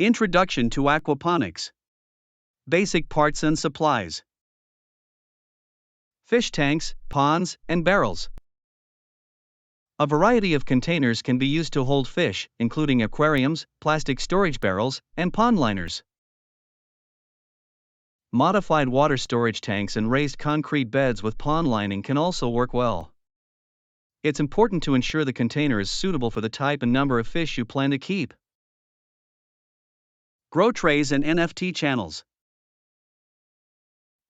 Introduction to Aquaponics. Basic parts and supplies. Fish tanks, ponds, and barrels. A variety of containers can be used to hold fish, including aquariums, plastic storage barrels, and pond liners. Modified water storage tanks and raised concrete beds with pond lining can also work well. It's important to ensure the container is suitable for the type and number of fish you plan to keep. Grow trays and NFT channels.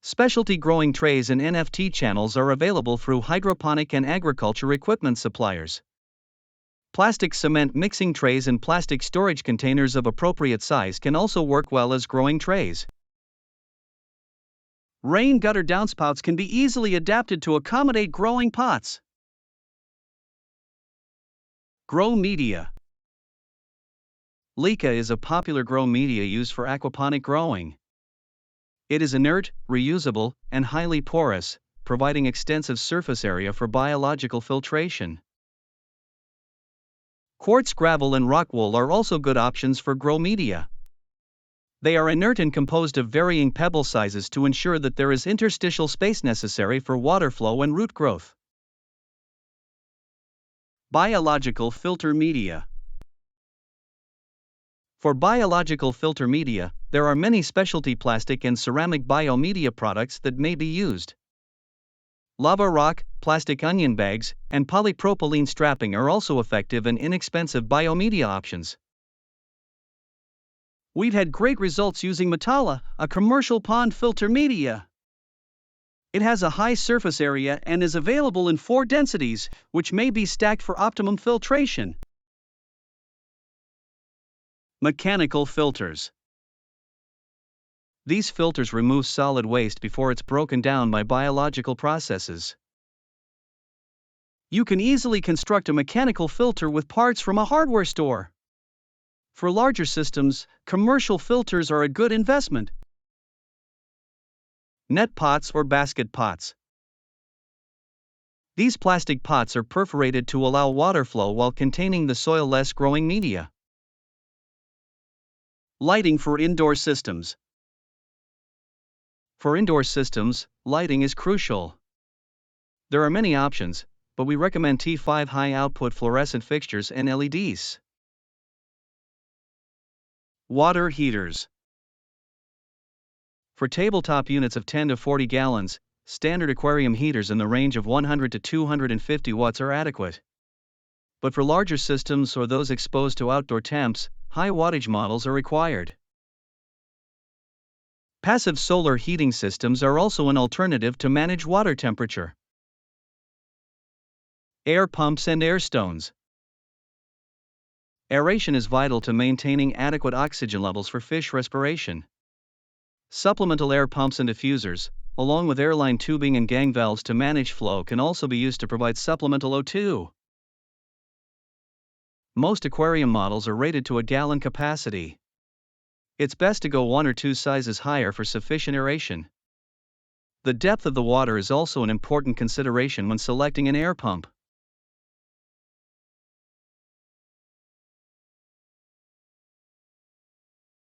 Specialty growing trays and NFT channels are available through hydroponic and agriculture equipment suppliers. Plastic cement mixing trays and plastic storage containers of appropriate size can also work well as growing trays. Rain gutter downspouts can be easily adapted to accommodate growing pots. Grow media. Leca is a popular grow media used for aquaponic growing. It is inert, reusable, and highly porous, providing extensive surface area for biological filtration. Quartz gravel and rock wool are also good options for grow media. They are inert and composed of varying pebble sizes to ensure that there is interstitial space necessary for water flow and root growth. Biological filter media. For biological filter media, there are many specialty plastic and ceramic biomedia products that may be used. Lava rock, plastic onion bags, and polypropylene strapping are also effective and inexpensive biomedia options. We've had great results using Metala, a commercial pond filter media. It has a high surface area and is available in 4 densities, which may be stacked for optimum filtration. Mechanical filters. These filters remove solid waste before it's broken down by biological processes. You can easily construct a mechanical filter with parts from a hardware store. For larger systems, commercial filters are a good investment. Net pots or basket pots. These plastic pots are perforated to allow water flow while containing the soil-less growing media. Lighting for indoor systems. For indoor systems, lighting is crucial. There are many options, but we recommend T5 high-output fluorescent fixtures and LEDs. Water heaters. For tabletop units of 10 to 40 gallons, standard aquarium heaters in the range of 100 to 250 watts are adequate. But for larger systems or those exposed to outdoor temps, high wattage models are required. Passive solar heating systems are also an alternative to manage water temperature. Air pumps and air stones. Aeration is vital to maintaining adequate oxygen levels for fish respiration. Supplemental air pumps and diffusers, along with airline tubing and gang valves to manage flow, can also be used to provide supplemental O2. Most aquarium models are rated to a gallon capacity. It's best to go 1 or 2 sizes higher for sufficient aeration. The depth of the water is also an important consideration when selecting an air pump.